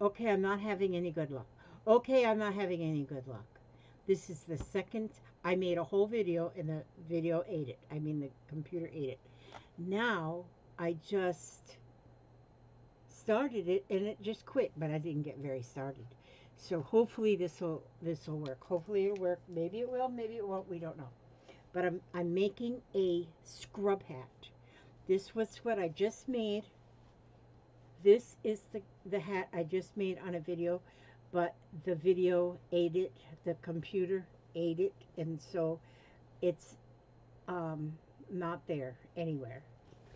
Okay, I'm not having any good luck. Okay, I'm not having any good luck. This is the second. I made a whole video and the video ate it. I mean, the computer ate it. Now I just started it and it just quit, but I didn't get very started. So hopefully this will work. Hopefully it'll work. Maybe it will, maybe it won't. We don't know. But I'm making a scrub hat. This was what I just made. This is the hat I just made on a video, but the video ate it, the computer ate it, and so it's not there anywhere.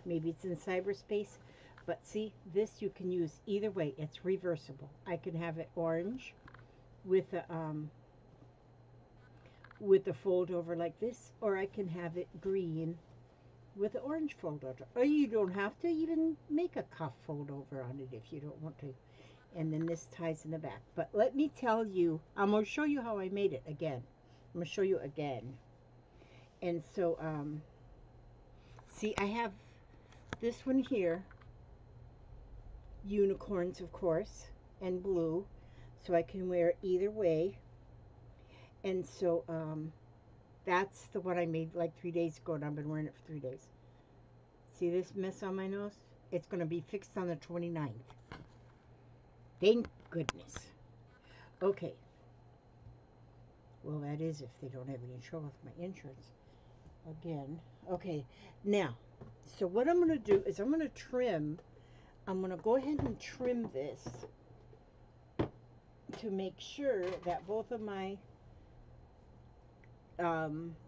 Maybe it's in cyberspace, but see, this you can use either way. It's reversible. I can have it orange with a fold over like this, or I can have it green with the orange fold over. Or you don't have to even make a cuff fold over on it if you don't want to. And then this ties in the back. But let me tell you, I'm going to show you how I made it again. I'm going to show you again. And so, see, I have this one here, unicorns, of course, and blue. So I can wear it either way. And so, that's the one I made like 3 days ago, and I've been wearing it for 3 days. See this mess on my nose? It's going to be fixed on the 29th. Thank goodness. Okay. Well, that is if they don't have any trouble with my insurance. Again. Okay. Now, so what I'm going to do is I'm going to trim. I'm going to go ahead and trim this to make sure that both of my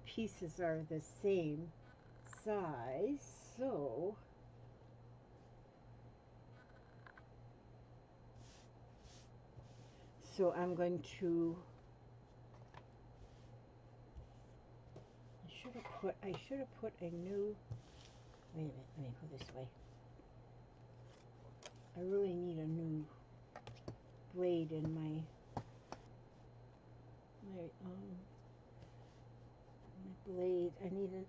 pieces are the same size. So I'm going to, I should have put a new, wait a minute, let me go this way. I really need a new blade in my blade. I need it.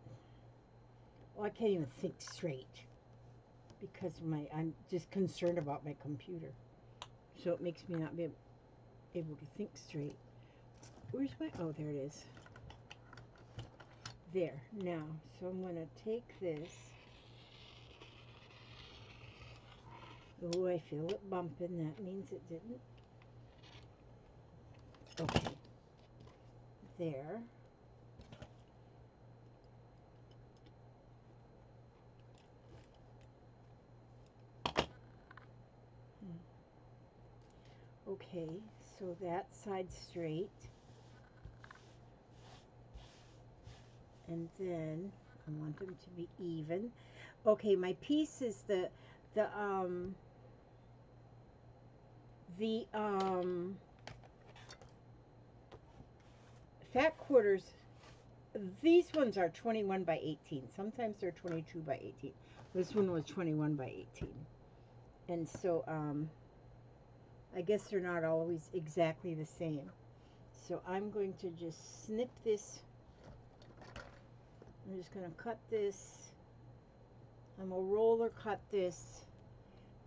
Well, I can't even think straight because I'm just concerned about my computer. So it makes me not be able to think straight. Where's my, oh, there it is. There, now, so I'm going to take this. Oh, I feel it bumping. That means it didn't. Okay. There. Okay, so that side's straight. And then I want them to be even. Okay, my piece is the fat quarters. These ones are 21 by 18. Sometimes they're 22 by 18. This one was 21 by 18. And so I guess they're not always exactly the same. So I'm going to just snip this. I'm just going to cut this. I'm going to roller cut this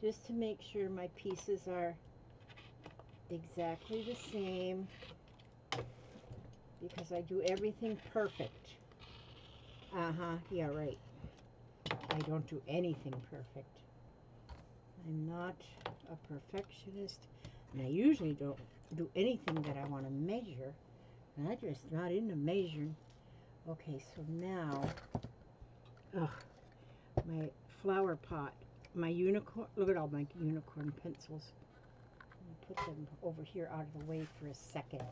just to make sure my pieces are exactly the same, because I do everything perfect. Yeah, right. I don't do anything perfect. I'm not a perfectionist, and I usually don't do anything that I want to measure. And I'm just not into measuring. Okay, so now, my flower pot, my unicorn, look at all my unicorn pencils. Let me put them over here out of the way for a second.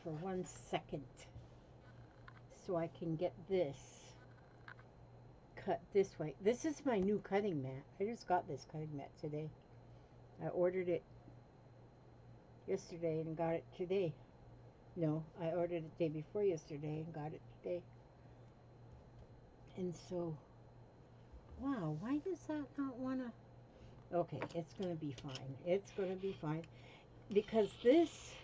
For 1 second. So I can get this cut this way. This is my new cutting mat. I just got this cutting mat today. I ordered it yesterday and got it today. No, I ordered it the day before yesterday and got it today. And so, wow, why does that not want to? Okay, it's going to be fine. It's going to be fine. Because this,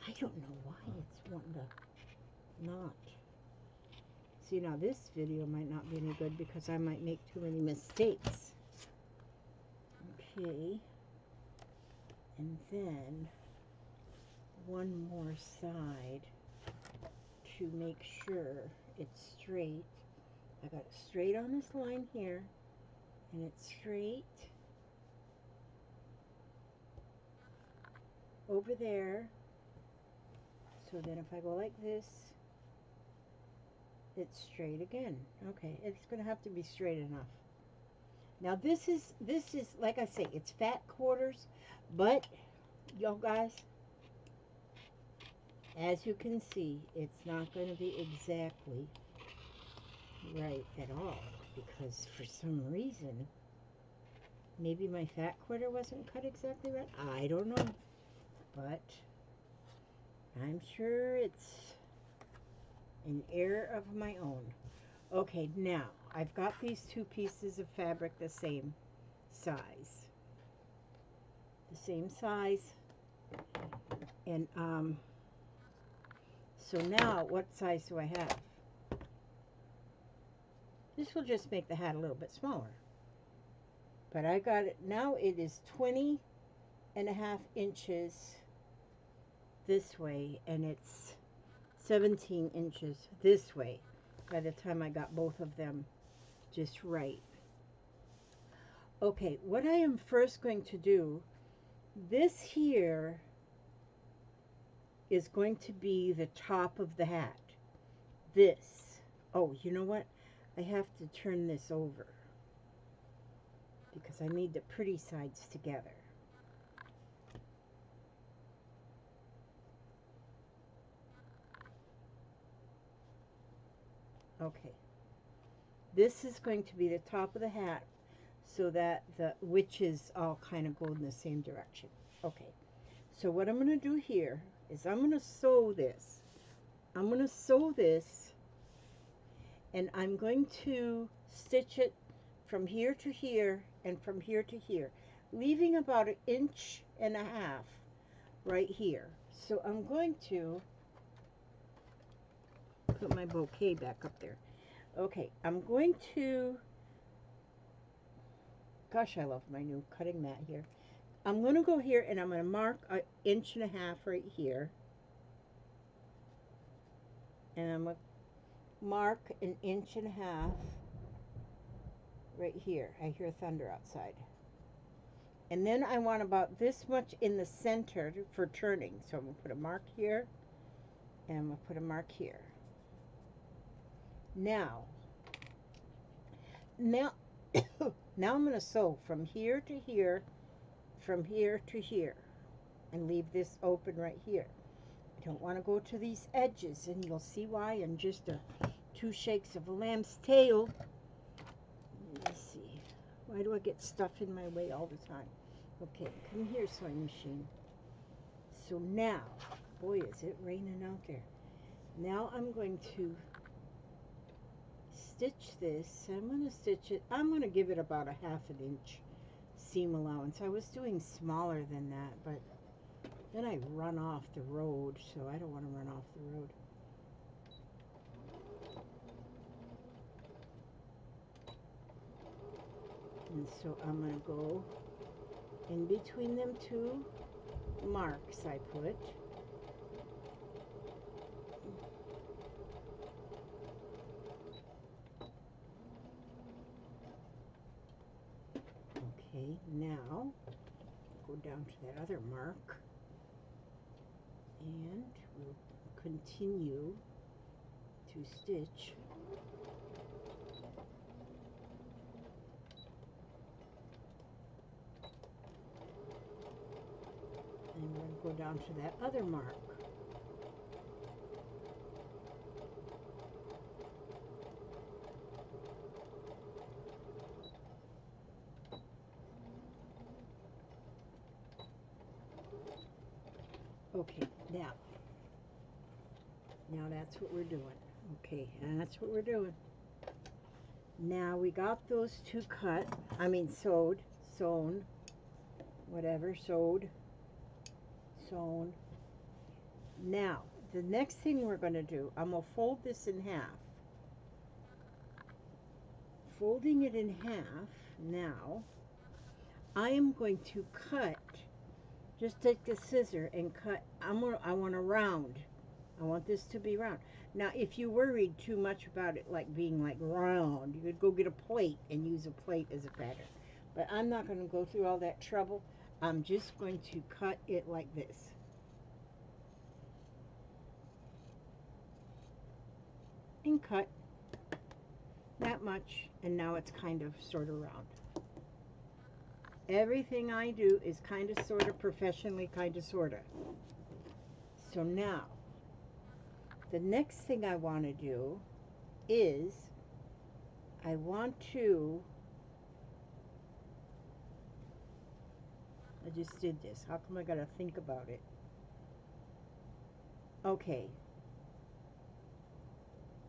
I don't know why it's wanting to not. See, now this video might not be any good because I might make too many mistakes. Okay, and then one more side to make sure it's straight. I got it straight on this line here, and it's straight over there. So then if I go like this, it's straight again. Okay, it's gonna have to be straight enough. Now this is like I say, it's fat quarters, but y'all guys, as you can see, it's not going to be exactly right at all, because for some reason, maybe my fat quarter wasn't cut exactly right. I don't know, but I'm sure it's an error of my own. Okay, now I've got these two pieces of fabric the same size. And so now what size do I have? This will just make the hat a little bit smaller. But I got it, now it is 20.5 inches this way, and it's 17 inches this way by the time I got both of them just right. Okay, what I am first going to do, this here is going to be the top of the hat. This, oh, you know what? I have to turn this over because I need the pretty sides together. Okay, this is going to be the top of the hat so that the witches all kind of go in the same direction. Okay, so what I'm going to do here is I'm going to sew this. I'm going to sew this, and I'm going to stitch it from here to here and from here to here, leaving about 1.5 inches right here. So I'm going to put my bouquet back up there. Okay, I'm going to, gosh, I love my new cutting mat here. I'm going to go here and I'm going to mark 1.5 inches right here. And I'm going to mark 1.5 inches right here. I hear thunder outside. And then I want about this much in the center for turning. So I'm going to put a mark here, and I'm going to put a mark here. Now I'm going to sew from here to here, from here to here, and leave this open right here. I don't want to go to these edges, and you'll see why in just 2 shakes of a lamb's tail. Let me see. Why do I get stuff in my way all the time? Okay, come here, sewing machine. So now, boy, is it raining out there. Now I'm going to stitch this. I'm going to stitch it. I'm going to give it about 1/2 inch seam allowance. I was doing smaller than that, but then I run off the road, so I don't want to run off the road. And so I'm going to go in between them 2 marks I put. Okay, now go down to that other mark, and we'll continue to stitch. And we're going to go down to that other mark. Okay, now that's what we're doing. Okay, and that's what we're doing. Now we got those 2 cut, sewed, sewn, whatever, sewed, sewn. Now, the next thing we're going to do, I'm going to fold this in half. Folding it in half, now, I am going to cut, just take the scissor and cut. I want a round. I want this to be round. Now, if you worried too much about it like being like round, you could go get a plate and use a plate as a pattern. But I'm not going to go through all that trouble. I'm just going to cut it like this. And cut that much, and now it's kind of sort of round. Everything I do is kind of sort of professionally, kind of sort of. So now, the next thing I want to do is I just did this. How come I gotta think about it? Okay.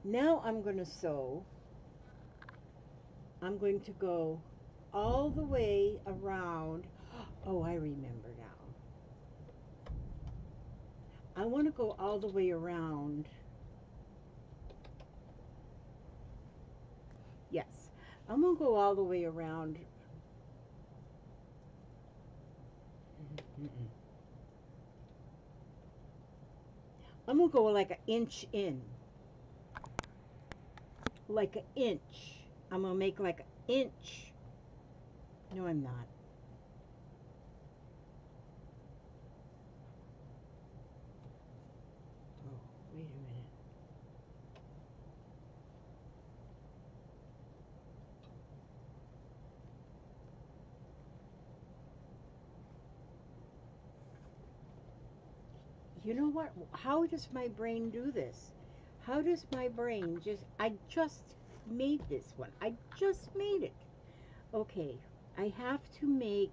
Now I'm going to sew. I'm going to go all the way around. Oh, I remember now. I want to go all the way around. Yes. I'm going to go all the way around. I'm going to go like an inch in. Like an inch. I'm going to make like an inch. No, I'm not. Oh, wait a minute. You know what? How does my brain do this? How does my brain I just made this one. I just made it. Okay, I have to make,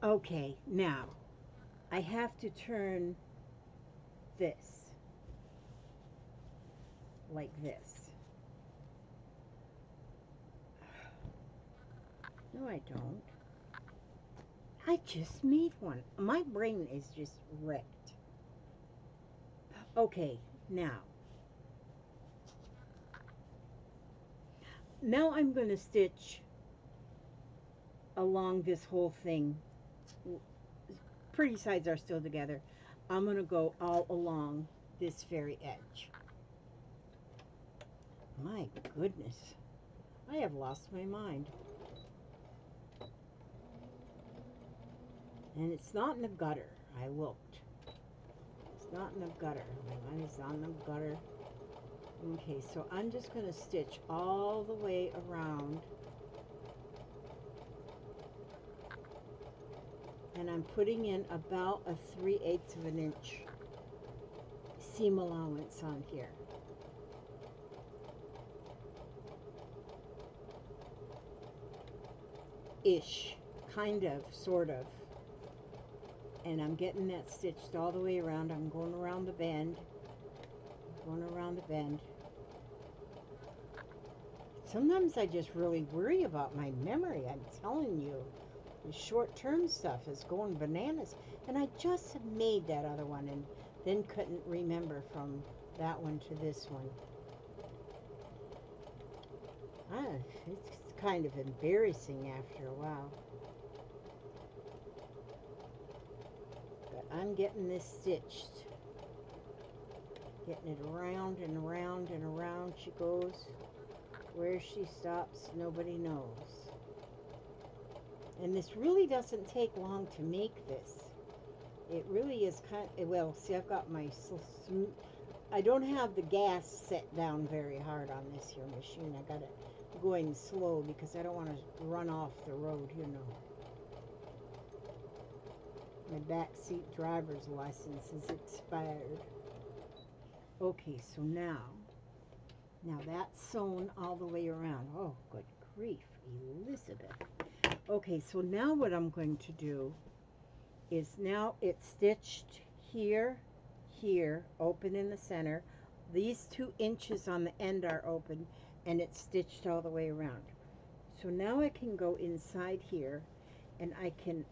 okay, now I have to turn this like this. No, I don't. I just made one. My brain is just wrecked. Okay, now I'm going to stitch along this whole thing. Pretty sides are still together. I'm going to go all along this very edge. My goodness, I have lost my mind. And it's not in the gutter. I looked. It's not in the gutter. Mine is on the gutter. Okay, so I'm just going to stitch all the way around. And I'm putting in about a 3/8 of an inch seam allowance on here. Ish. Kind of. Sort of. And I'm getting that stitched all the way around. I'm going around the bend. Going around the bend. Sometimes I just really worry about my memory. I'm telling you. The short-term stuff is going bananas. And I just made that other one and then couldn't remember from that one to this one. It's kind of embarrassing after a while. But I'm getting this stitched. Getting it around and around and around she goes. Where she stops, nobody knows. And this really doesn't take long to make this. It really is kind of, well, see, I've got my, I don't have the gas set down very hard on this here machine. I got it going slow because I don't want to run off the road, you know. My backseat driver's license is expired. Okay, so now that's sewn all the way around. Oh, good grief, Elizabeth. Okay, so now what I'm going to do is now it's stitched here, here, open in the center. These 2 inches on the end are open, and it's stitched all the way around. So now I can go inside here, and I can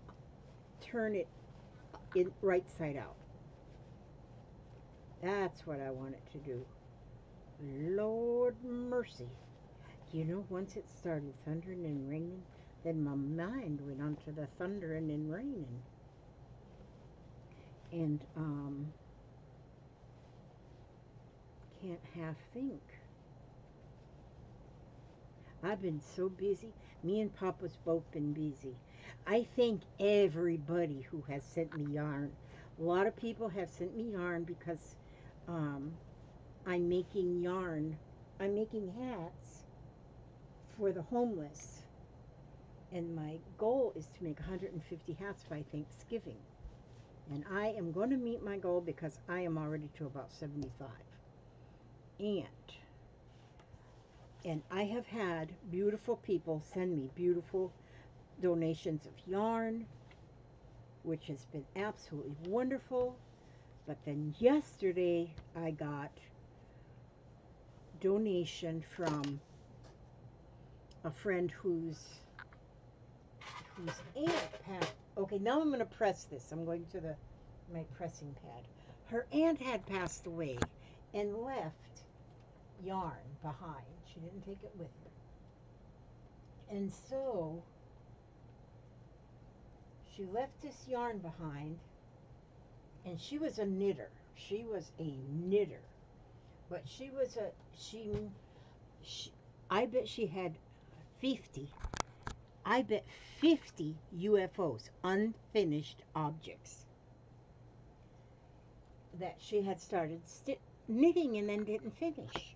turn it in right side out. That's what I want it to do. Lord mercy. You know, once it started thundering and raining, then my mind went onto the thundering and raining. And can't half think. I've been so busy. Me and Papa's both been busy. I thank everybody who has sent me yarn. A lot of people have sent me yarn because um, I'm making yarn. I'm making hats for the homeless. And my goal is to make 150 hats by Thanksgiving. And I am going to meet my goal because I am already to about 75. And I have had beautiful people send me beautiful donations of yarn, which has been absolutely wonderful. But then yesterday I got donation from a friend whose aunt passed. Okay, now I'm going to press this. I'm going to my pressing pad. Her aunt had passed away and left yarn behind. She didn't take it with her. And so she left this yarn behind, and she was a knitter. She was a knitter. But she was I bet she had 50. I bet 50 UFOs, unfinished objects, that she had started knitting and then didn't finish.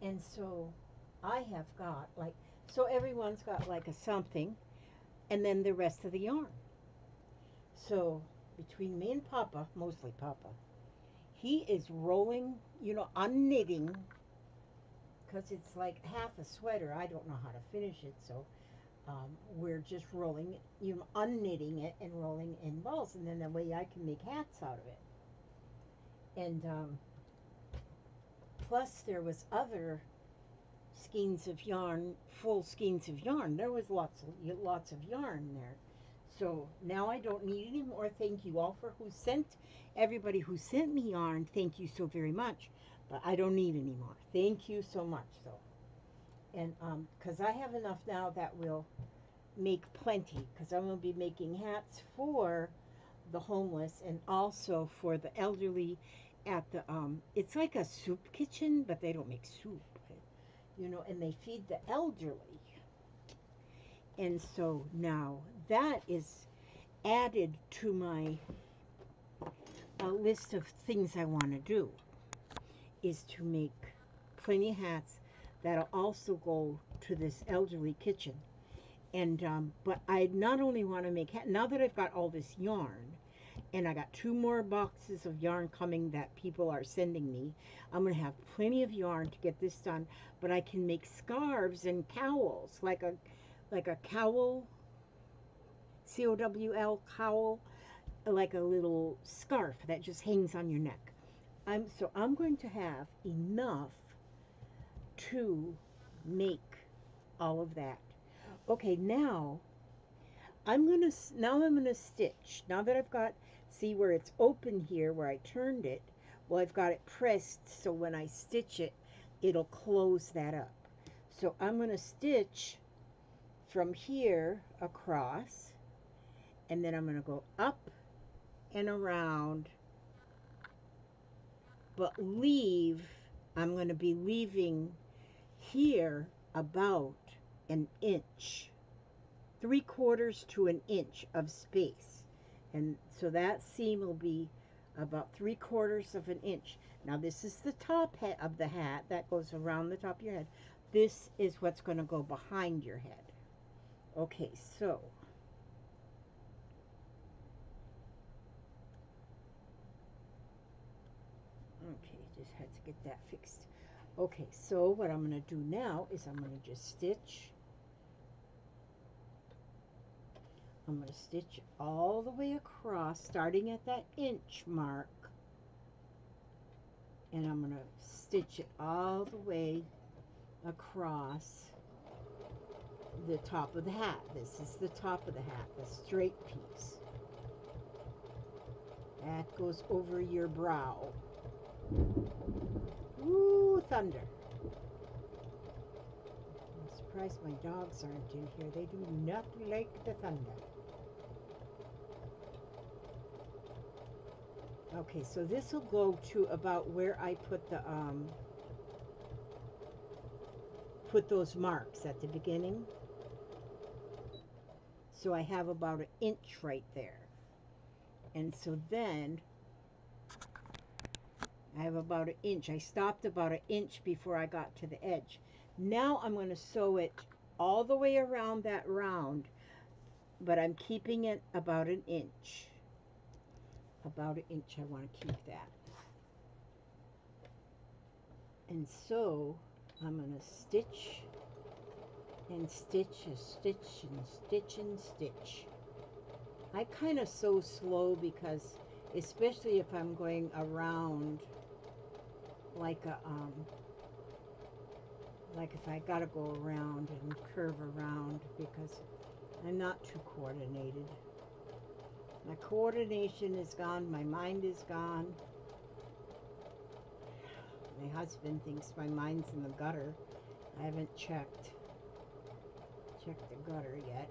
And so I have got so everyone's got like a something, and then the rest of the yarn. So between me and Papa, mostly Papa, he is rolling, unknitting, because it's like half a sweater. I don't know how to finish it, so we're just rolling it, unknitting it and rolling in balls, and then that way I can make hats out of it. And plus there was other skeins of yarn, full skeins of yarn. There was lots of yarn there. So now I don't need any more. Thank you all for everybody who sent me yarn. Thank you so very much. But I don't need any more. Thank you so much, though. And because I have enough now that will make plenty, because I'm going to be making hats for the homeless and also for the elderly at the it's like a soup kitchen, but they don't make soup, and they feed the elderly. And so now that is added to my list of things I want to do, is to make plenty of hats that'll also go to this elderly kitchen. And but I not only want to make now that I've got all this yarn, and I got 2 more boxes of yarn coming that people are sending me. I'm going to have plenty of yarn to get this done, but I can make scarves and cowls, like a cowl, cowl, cowl, like a little scarf that just hangs on your neck. So I'm going to have enough to make all of that. Okay, now I'm gonna stitch. Now that I've got, see where it's open here, where I turned it. Well, I've got it pressed, so when I stitch it, it'll close that up. So I'm gonna stitch from here across, and then I'm gonna go up and around, but I'm gonna be leaving here about an inch, 3/4 to an inch of space. And so that seam will be about 3/4 of an inch. Now this is the top of the hat that goes around the top of your head. This is what's going to go behind your head. Okay, so just had to get that fixed. Okay, so what I'm going to do now is I'm going to just stitch. I'm going to stitch all the way across, starting at that inch mark. And I'm going to stitch it all the way across the top of the hat. This is the top of the hat, the straight piece. That goes over your brow. Ooh, thunder. I'm surprised my dogs aren't in here. They do not like the thunder. Okay, so this will go to about where I put those marks at the beginning. So I have about 1 inch right there. And so then I have about 1 inch. I stopped about 1 inch before I got to the edge. Now I'm going to sew it all the way around that round, but I'm keeping it about 1 inch. About 1 inch, I want to keep that. And so I'm going to stitch and stitch and stitch and stitch and stitch. I kind of sew slow because, especially if I'm going around like if I gotta go around and curve around, because I'm not too coordinated. My coordination is gone, my mind is gone. My husband thinks my mind's in the gutter. I haven't checked the gutter yet.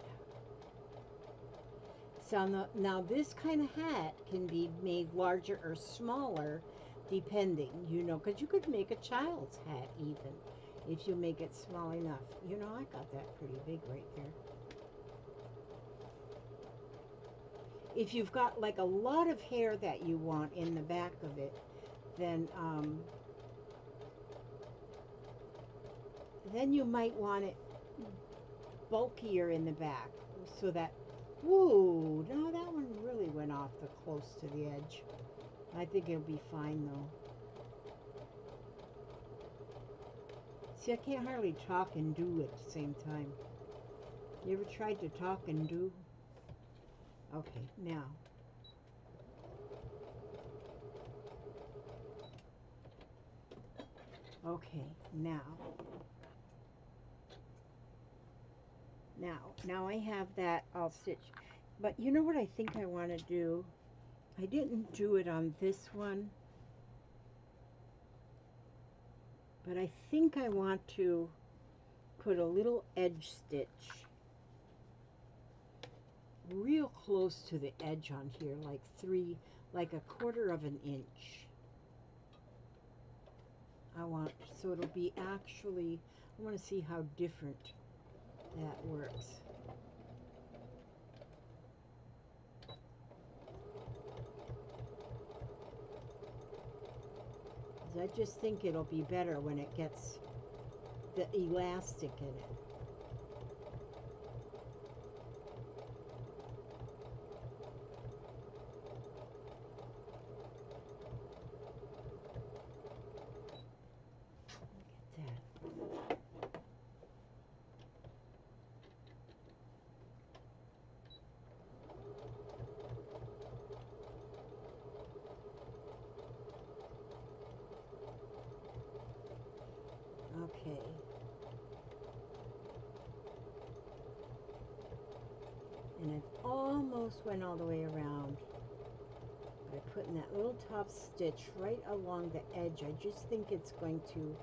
So now this kind of hat can be made larger or smaller depending, you know, because you could make a child's hat even if you make it small enough. You know, I got that pretty big right there. If you've got like a lot of hair that you want in the back of it, then you might want it bulkier in the back so that, whoa, no, that one really went off close to the edge. I think it'll be fine though. See, I can't hardly talk and do at the same time. You ever tried to talk and do? Okay, now. Okay, now. Now I have that all stitched. But you know what I think I want to do? I didn't do it on this one. But I think I want to put a little edge stitch real close to the edge on here, like 1/4 of an inch. So it'll be actually, I want to see how different that works. I just think it'll be better when it gets the elastic in it. Look at that. Okay. And I've almost went all the way around by putting that little top stitch right along the edge. I just think it's going to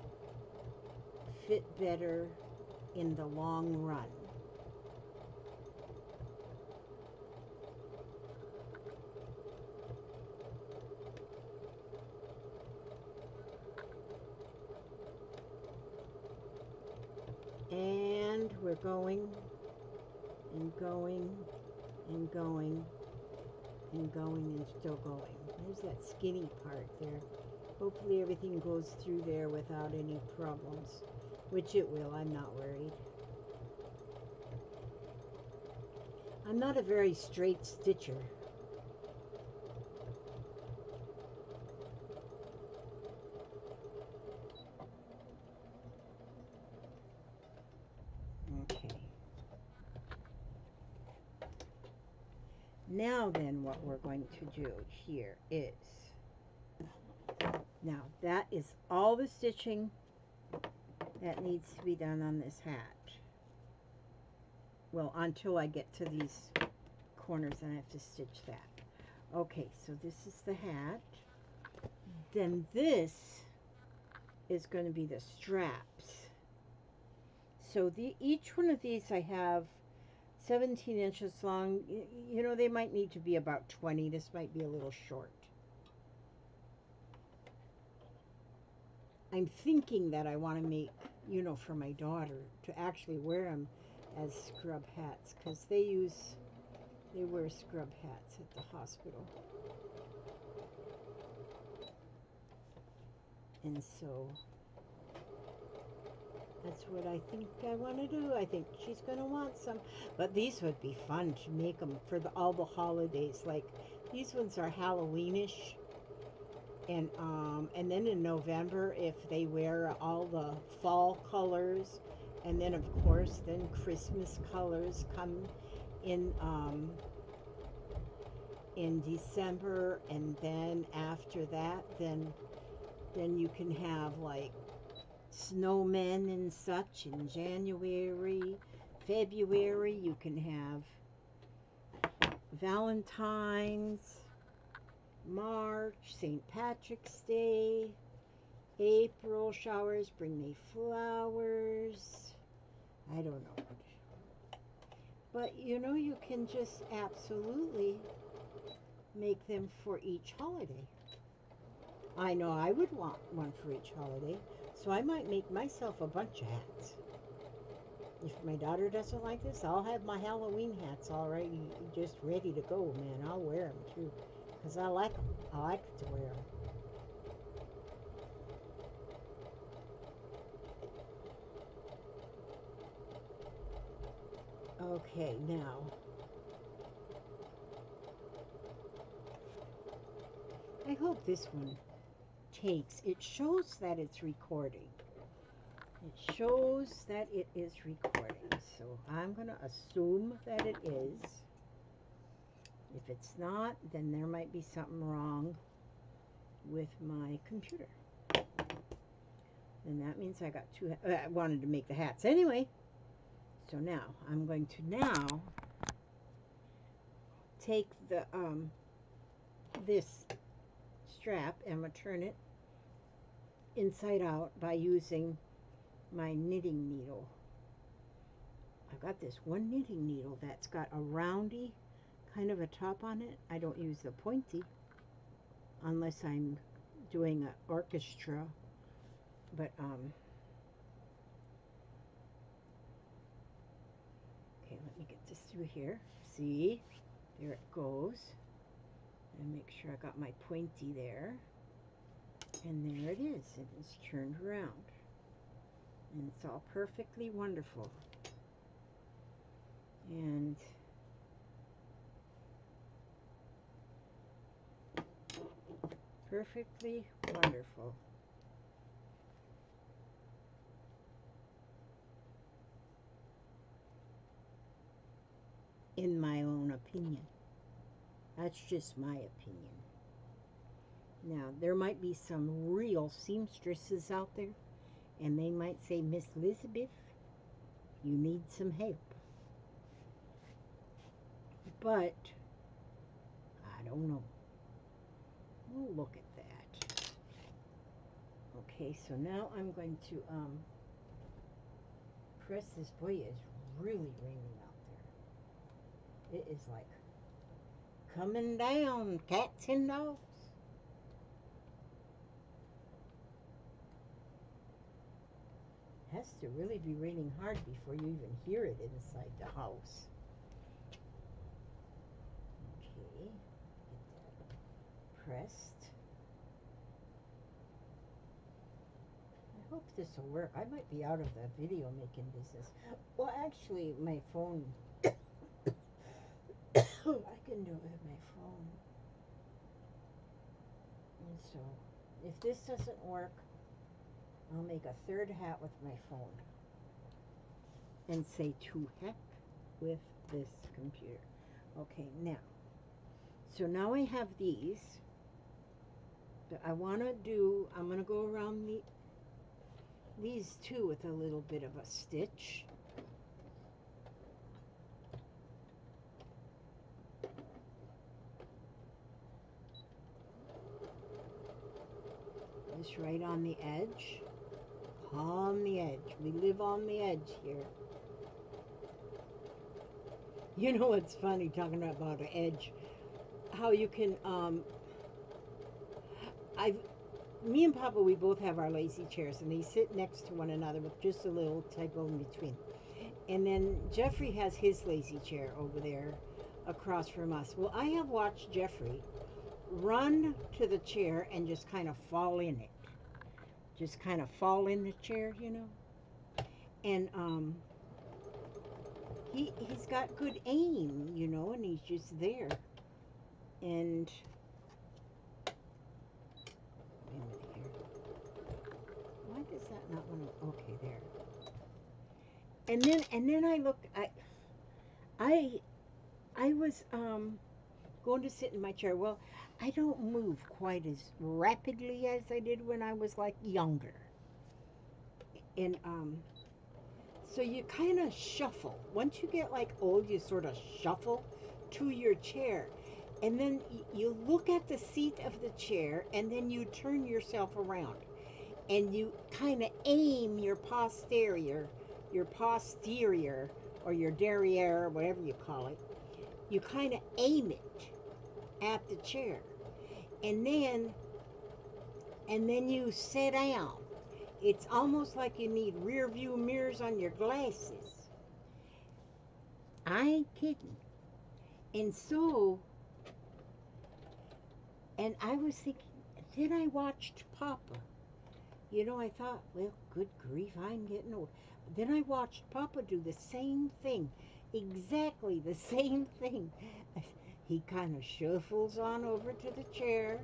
fit better in the long run. And we're going and going and going and going and still going. There's that skinny part there. Hopefully everything goes through there without any problems, which it will. I'm not worried. I'm not a very straight stitcher. Okay. Now then, what we're going to do here is, now that is all the stitching that needs to be done on this hat. Well, until I get to these corners and I have to stitch that. Okay, so this is the hat. Then this is going to be the straps. So each one of these I have 17 inches long. You know, they might need to be about 20. This might be a little short. I'm thinking that I want to make, you know, for my daughter to actually wear them as scrub hats, because they wear scrub hats at the hospital. And so that's what I think I want to do. I think she's going to want some. But these would be fun to make them for all the holidays. Like, these ones are Halloweenish. And then in November, if they wear all the fall colors, and then of course, then Christmas colors come in December, and then after that, then you can have like snowmen and such in January, February. You can have Valentine's, March, St. Patrick's Day, April showers bring me flowers. I don't know. But you know, you can just absolutely make them for each holiday. I know I would want one for each holiday, so I might make myself a bunch of hats. If my daughter doesn't like this, I'll have my Halloween hats already just ready to go, man. I'll wear them too. Because I like them. I like to wear them. Okay, now. I hope this one takes. It shows that it's recording. It shows that it is recording. So I'm going to assume that it is. If it's not, then there might be something wrong with my computer. And that means I got two. I wanted to make the hats anyway. So now I'm going to take the this strap and I'm going to turn it inside out by using my knitting needle. I've got this one knitting needle that's got a roundy kind of a top on it. I don't use the pointy unless I'm doing an orchestra, but okay, let me get this through here. See, there it goes, and make sure I got my pointy there, and there it is, and it's turned around, and it's all perfectly wonderful. And perfectly wonderful. In my own opinion. That's just my opinion. Now, there might be some real seamstresses out there, and they might say, Miss Elizabeth, you need some help. But, I don't know. Oh, look at that. Okay, so now I'm going to press this. Boy, it's really raining out there. It is like coming down, cats and dogs. It has to really be raining hard before you even hear it inside the house. Okay, get that pressed. I hope this will work. I might be out of the video making business. Well, actually, my phone, I can do it with my phone. And so, if this doesn't work, I'll make a third hat with my phone and say to heck with this computer. Okay, now, so now I have these, but I want to do, I'm going to go around these two with a little bit of a stitch. It's right on the edge. On the edge. We live on the edge here. You know what's funny talking about an edge? How you can, me and Papa, we both have our lazy chairs, and they sit next to one another with just a little table in between. And then Jeffrey has his lazy chair over there across from us. Well, I have watched Jeffrey run to the chair and just kind of fall in it. Just kind of fall in the chair, you know. And he's got good aim, you know, and he's just there. And wait a minute here. Why does that not want to? Okay, there. And then I looked. I was going to sit in my chair. Well, I don't move quite as rapidly as I did when I was like younger. And so you kind of shuffle. Once you get like old, you sort of shuffle to your chair. And then you look at the seat of the chair, and then you turn yourself around. And you kind of aim your posterior, or your derriere, or whatever you call it. You kind of aim it at the chair. And then you sit down. It's almost like you need rear view mirrors on your glasses. I ain't kidding. And so, and I was thinking, then I watched Papa. You know, I thought, well, good grief, I'm getting old. Then I watched Papa do the same thing. Exactly the same thing. He kind of shuffles on over to the chair.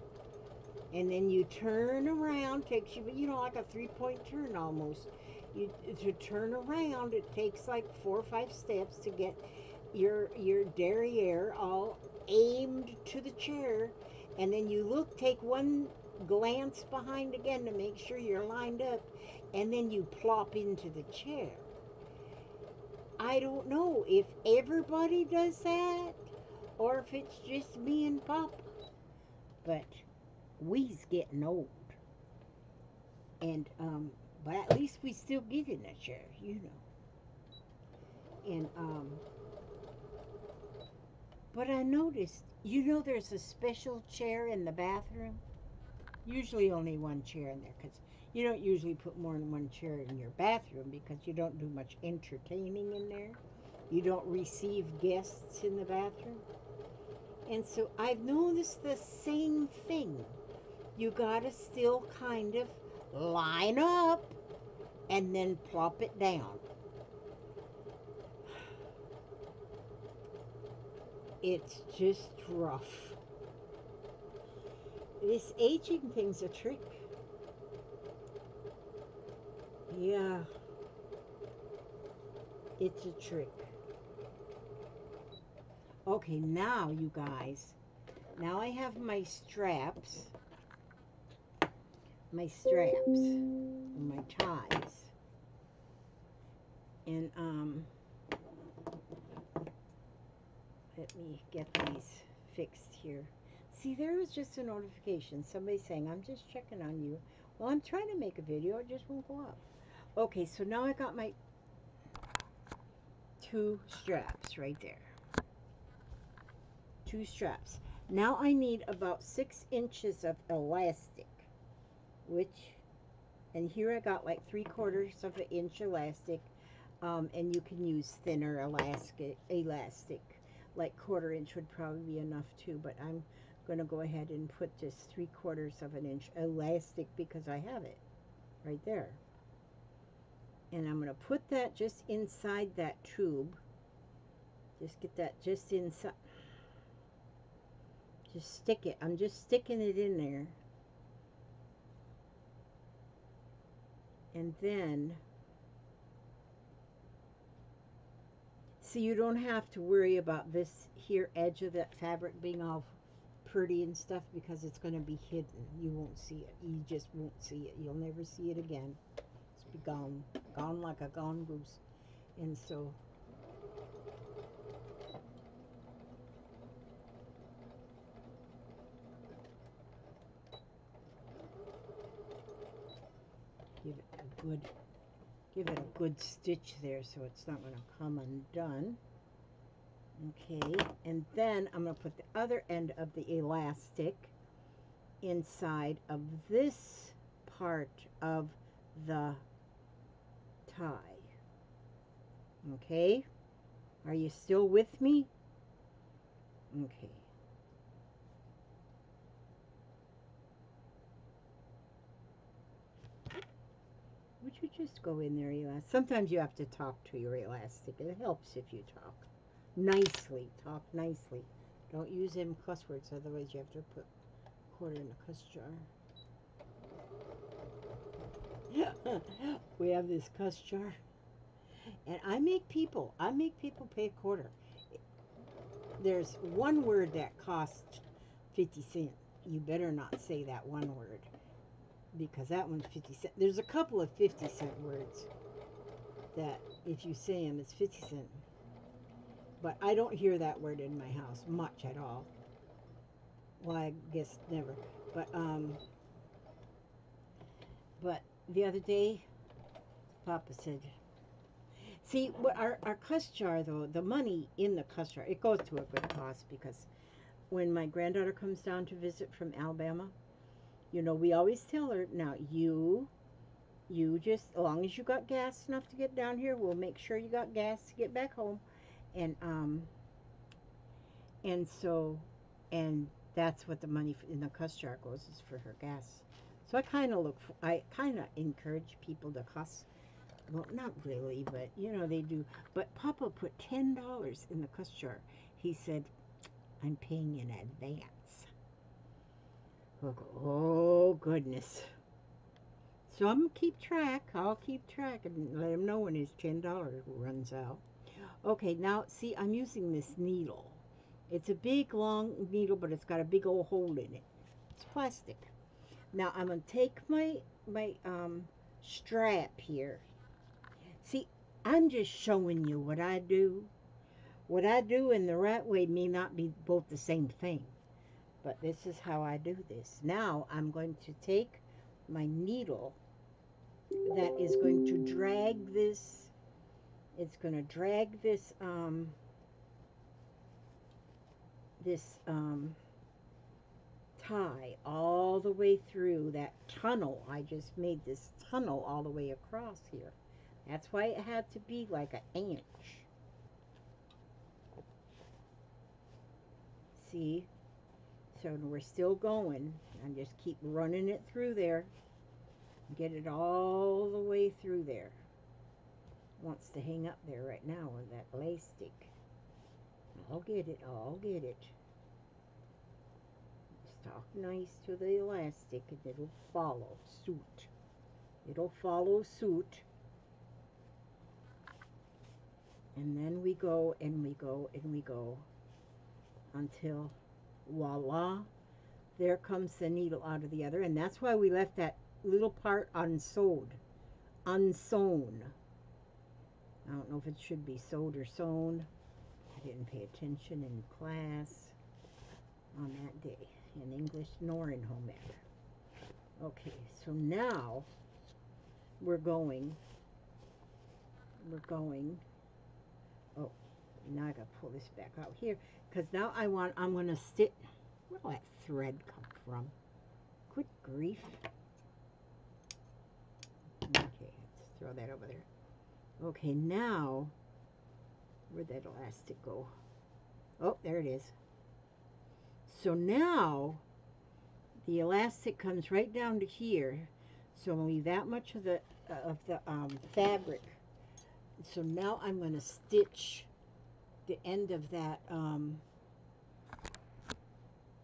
And then you turn around, takes you, you know, like a 3-point turn almost. To turn around, it takes like 4 or 5 steps to get your derriere all aimed to the chair. And then you look, take one glance behind again to make sure you're lined up. And then you plop into the chair. I don't know if everybody does that or if it's just me and Papa. But we's getting old. And, but at least we still get in that chair, you know. And, but I noticed, you know, there's a special chair in the bathroom. Usually only one chair in there, because you don't usually put more than one chair in your bathroom because you don't do much entertaining in there. You don't receive guests in the bathroom. And so I've noticed the same thing. You gotta still kind of line up and then plop it down. It's just rough. This aging thing's a trick. Yeah. It's a trick. Okay, now you guys. Now I have my straps. My ties. And let me get these fixed here. See, there was just a notification. Somebody saying, I'm just checking on you. Well, I'm trying to make a video. It just won't go up. Okay, so now I got my 2 straps right there. 2 straps. Now I need about 6 inches of elastic, and here I got like 3/4 of an inch elastic, and you can use thinner elastic, like 1/4 inch would probably be enough too, but I'm going to go ahead and put just 3/4 of an inch elastic because I have it right there. And I'm going to put that just inside that tube. Just get that just inside. Just stick it. I'm just sticking it in there. And then, so you don't have to worry about this here edge of that fabric being all pretty and stuff because it's going to be hidden. You won't see it. You just won't see it. You'll never see it again. It's be gone. Gone like a gone goose. And so, Give it a good stitch there so it's not going to come undone. Okay, and then I'm going to put the other end of the elastic inside of this part of the tie. Okay, are you still with me? Okay. Would you just go in there, elastic? Sometimes you have to talk to your elastic. It helps if you talk nicely. Talk nicely. Don't use them cuss words, otherwise you have to put a quarter in the cuss jar. We have this cuss jar. And I make people pay a quarter. There's one word that costs 50 cents. You better not say that one word, because that one's 50 cents. There's a couple of 50-cent words that if you say them, it's 50 cents. But I don't hear that word in my house much at all. Well, I guess never. But the other day, Papa said, see, what our cuss jar, though, the money in the cuss jar, it goes to a good cause, because when my granddaughter comes down to visit from Alabama, you know, we always tell her, now, you just, as long as you got gas enough to get down here, we'll make sure you got gas to get back home. And that's what the money in the cuss jar goes, is for her gas. So I kind of encourage people to cuss. Well, not really, but, you know, they do. But Papa put $10 in the cuss jar. He said, I'm paying in advance. Oh, goodness. So I'm going to keep track. I'll keep track and let him know when his $10 runs out. Okay, now, see, I'm using this needle. It's a big, long needle, but it's got a big old hole in it. It's plastic. Now, I'm going to take my strap here. See, I'm just showing you what I do. What I do in the right way may not be both the same thing, but this is how I do this. Now, I'm going to take my needle that is going to drag this. It's going to drag this tie all the way through that tunnel. I just made this tunnel all the way across here. That's why it had to be like an inch. See? So we're still going. I just keep running it through there. Get it all the way through there. Wants to hang up there right now with that elastic. I'll get it. I'll get it. Just talk nice to the elastic and it'll follow suit. It'll follow suit. And then we go and we go and we go until voila, there comes the needle out of the other. And that's why we left that little part unsewn. I don't know if it should be sewed or sewn. I didn't pay attention in class on that day, in English nor in home ec. Okay, so now we're going. Oh, now I gotta pull this back out here, because now I'm gonna stitch. Where'd that thread come from? Good grief. Okay, let's throw that over there. Okay, now, where'd that elastic go? Oh, there it is. So now, the elastic comes right down to here. So only that much of the fabric. So now I'm going to stitch the end of that.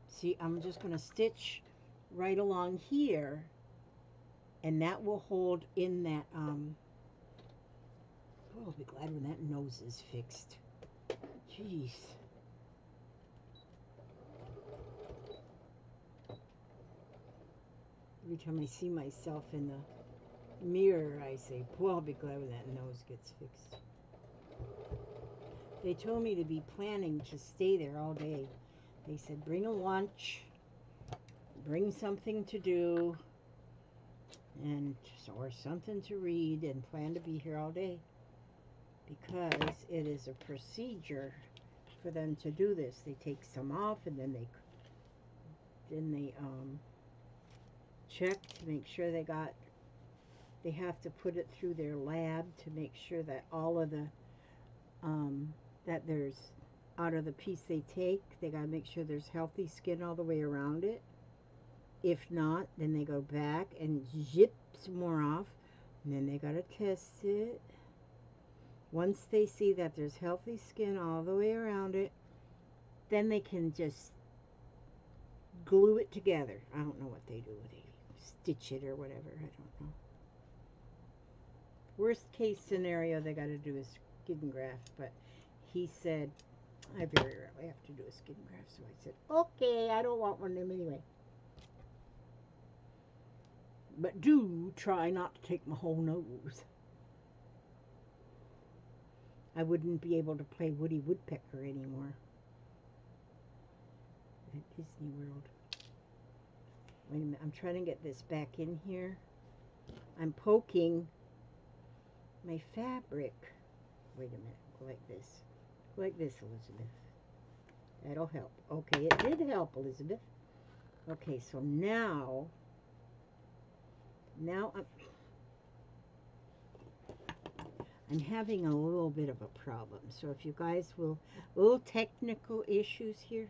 See, I'm just going to stitch right along here, and that will hold in that. Oh, I'll be glad when that nose is fixed. Jeez. Every time I see myself in the mirror, I say, boy, I'll be glad when that nose gets fixed. They told me to be planning to stay there all day. They said, bring a lunch, bring something to do, and or something to read, and plan to be here all day, because it is a procedure for them to do this. They take some off, and then they check to make sure they have to put it through their lab to make sure that all of the that there's, out of the piece they take, they got to make sure there's healthy skin all the way around it. If not, then they go back and zip some more off, and then they got to test it. Once they see that there's healthy skin all the way around it, then they can just glue it together. I don't know what they do. They stitch it or whatever. I don't know. Worst case scenario, they got to do a skin graft, but he said, I very rarely have to do a skin graft, so I said, okay, I don't want one of them anyway. But do try not to take my whole nose. I wouldn't be able to play Woody Woodpecker anymore at Disney World. Wait a minute, I'm trying to get this back in here. I'm poking my fabric. Wait a minute, go like this. Go like this, Elizabeth. That'll help. Okay, it did help, Elizabeth. Okay, so now I'm having a little bit of a problem. So if you guys will, little technical issues here.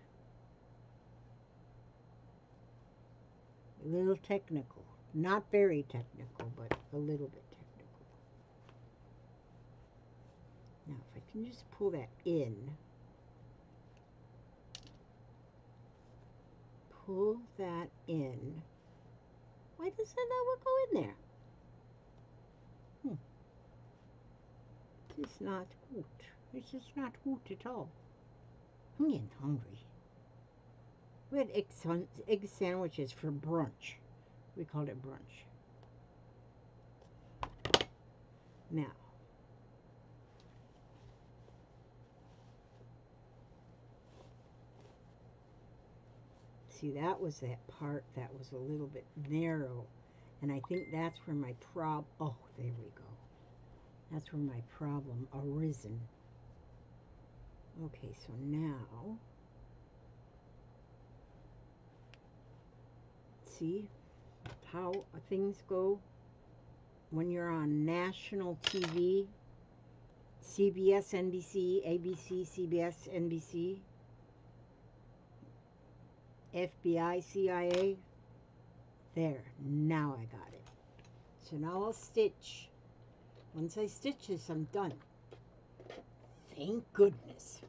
A little technical. Not very technical, but a little bit technical. Now, if I can just pull that in. Pull that in. Why does that not go in there? It's not good. It's just not good at all. I'm getting hungry. We had egg sandwiches for brunch. We called it brunch. Now, see, that was that part that was a little bit narrow. And I think that's where my oh, there we go. That's where my problem arisen. Okay, so now, see how things go when you're on national TV, CBS, NBC, ABC, CBS, NBC, FBI, CIA. There, now I got it. So now I'll stitch. Once I stitch this, I'm done. Thank goodness.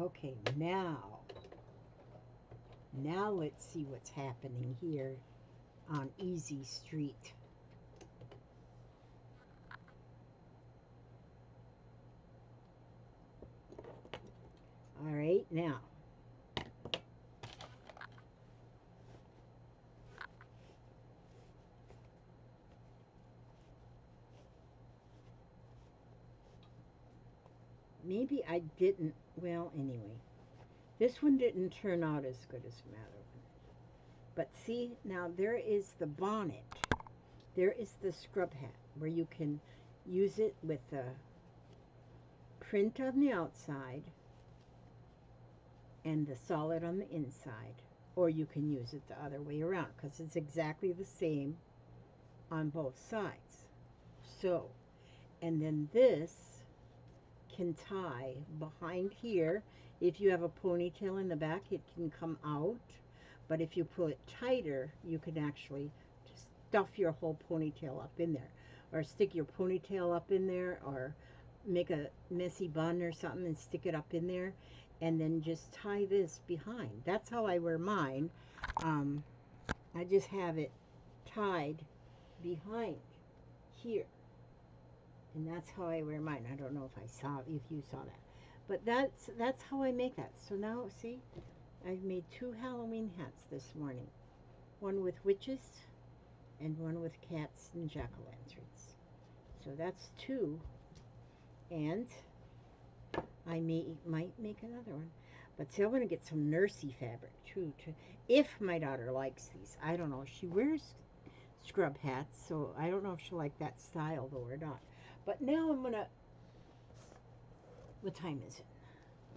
Okay, now let's see what's happening here on Easy Street. All right, now. Maybe I didn't, well, anyway. This one didn't turn out as good as the other one. But see, now there is the bonnet. There is the scrub hat where you can use it with the print on the outside and the solid on the inside. Or you can use it the other way around because it's exactly the same on both sides. So, and then this can tie behind here. If you have a ponytail in the back, it can come out. But if you pull it tighter, you can actually just stuff your whole ponytail up in there. Or stick your ponytail up in there, or make a messy bun or something and stick it up in there. And then just tie this behind. That's how I wear mine. I just have it tied behind here. And that's how I wear mine. I don't know if you saw that. But that's how I make that. So now, see, I've made 2 Halloween hats this morning. One with witches and one with cats and jack-o'-lanterns. So that's 2. And I might make another one. But see, I want to get some nursey fabric too, if my daughter likes these. I don't know. She wears scrub hats, so I don't know if she'll like that style though or not. But now I'm gonna. What time is it?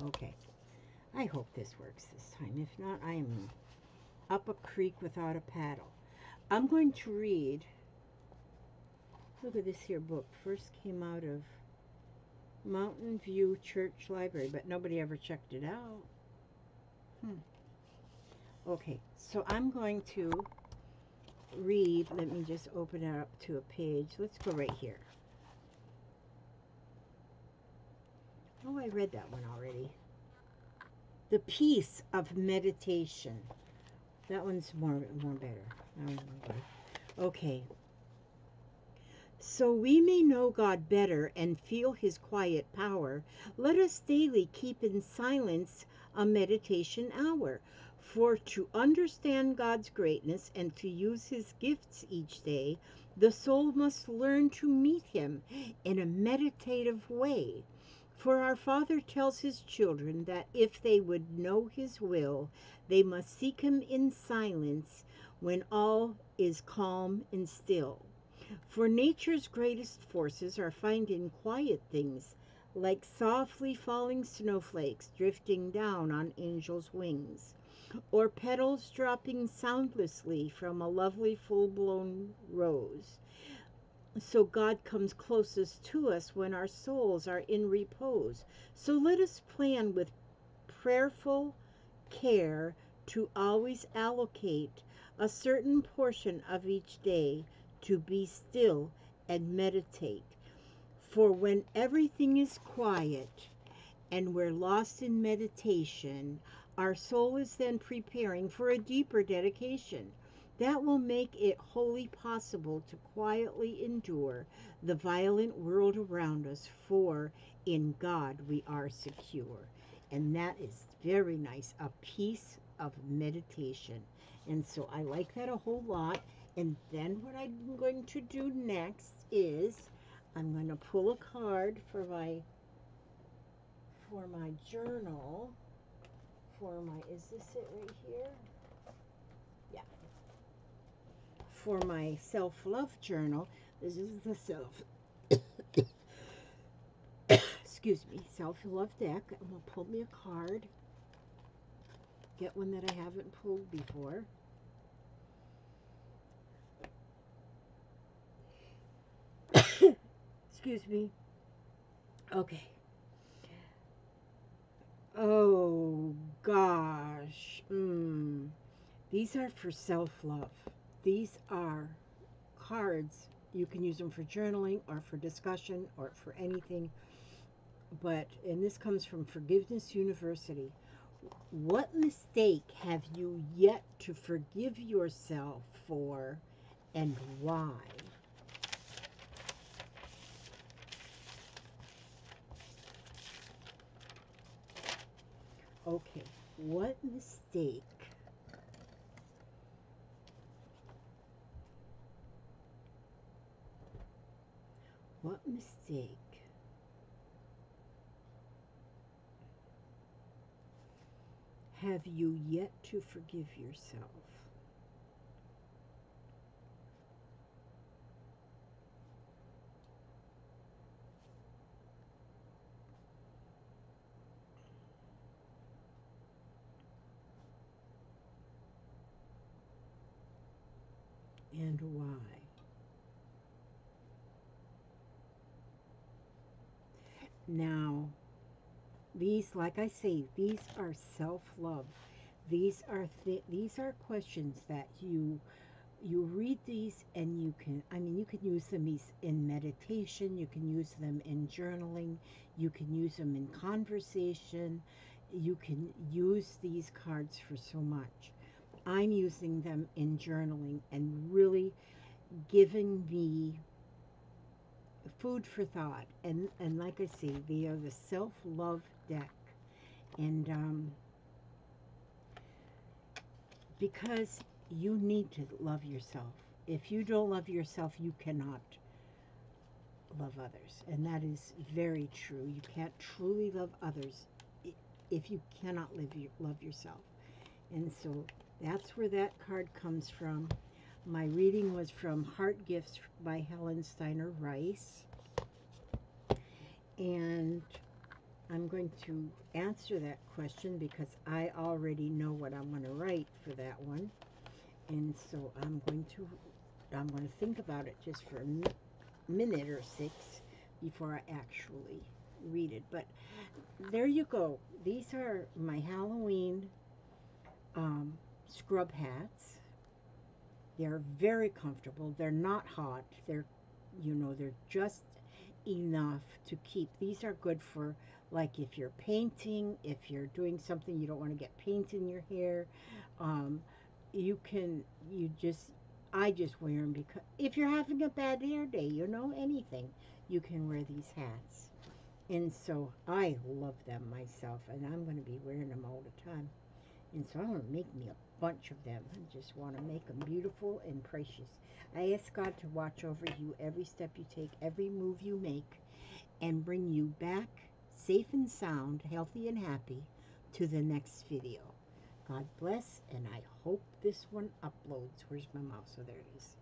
Okay. I hope this works this time. If not, I am up a creek without a paddle. I'm going to read. Look at this here book. First came out of Mountain View Church Library, but nobody ever checked it out. Okay, so I'm going to read. Let me just open it up to a page. Let's go right here. Oh, I read that one already. The Peace of Meditation. That one's more better. Okay. So we may know God better and feel his quiet power, let us daily keep in silence a meditation hour. For to understand God's greatness and to use his gifts each day, the soul must learn to meet him in a meditative way. For our Father tells his children that if they would know his will, they must seek him in silence when all is calm and still. For nature's greatest forces are found in quiet things, like softly falling snowflakes drifting down on angels' wings, or petals dropping soundlessly from a lovely full-blown rose. So God comes closest to us when our souls are in repose. So let us plan with prayerful care to always allocate a certain portion of each day to be still and meditate. For when everything is quiet and we're lost in meditation, our soul is then preparing for a deeper dedication that will make it wholly possible to quietly endure the violent world around us, for in God we are secure. And that is very nice, a piece of meditation. And so I like that a whole lot. And then what I'm going to do next is I'm going to pull a card for my journal. Is this it right here? Yeah. For my self-love journal. This is the excuse me, self-love deck. I'm going to pull me a card. Get one that I haven't pulled before. Excuse me. Okay. Oh, gosh. These are for self-love. These are cards. You can use them for journaling or for discussion or for anything. And this comes from Forgiveness University. What mistake have you yet to forgive yourself for, and why? Okay, what mistake have you yet to forgive yourself? And why? Now, these, like I say, these are self-love. These are questions that you read these, and you can use them in meditation, you can use them in journaling, you can use them in conversation, you can use these cards for so much. I'm using them in journaling and really giving me food for thought. And like I say, they are the self-love deck. And because you need to love yourself. If you don't love yourself, you cannot love others. And that is very true. You can't truly love others if you cannot love yourself. And so that's where that card comes from. My reading was from Heart Gifts by Helen Steiner Rice. And I'm going to answer that question because I already know what I'm going to write for that one. And so I'm going to think about it just for a minute or six before I actually read it. But there you go. These are my Halloween scrub hats. They're very comfortable. They're not hot. They're just enough to keep. These are good for, like, if you're painting, if you're doing something you don't want to get paint in your hair. I just wear them because if you're having a bad hair day, anything, you can wear these hats. And so I love them myself, and I'm going to be wearing them all the time. And so I'm going to make me a bunch of them. I just want to make them beautiful and precious. I ask God to watch over you every step you take, every move you make, and bring you back safe and sound, healthy and happy to the next video. God bless, and I hope this one uploads. Where's my mouse? Oh, there it is.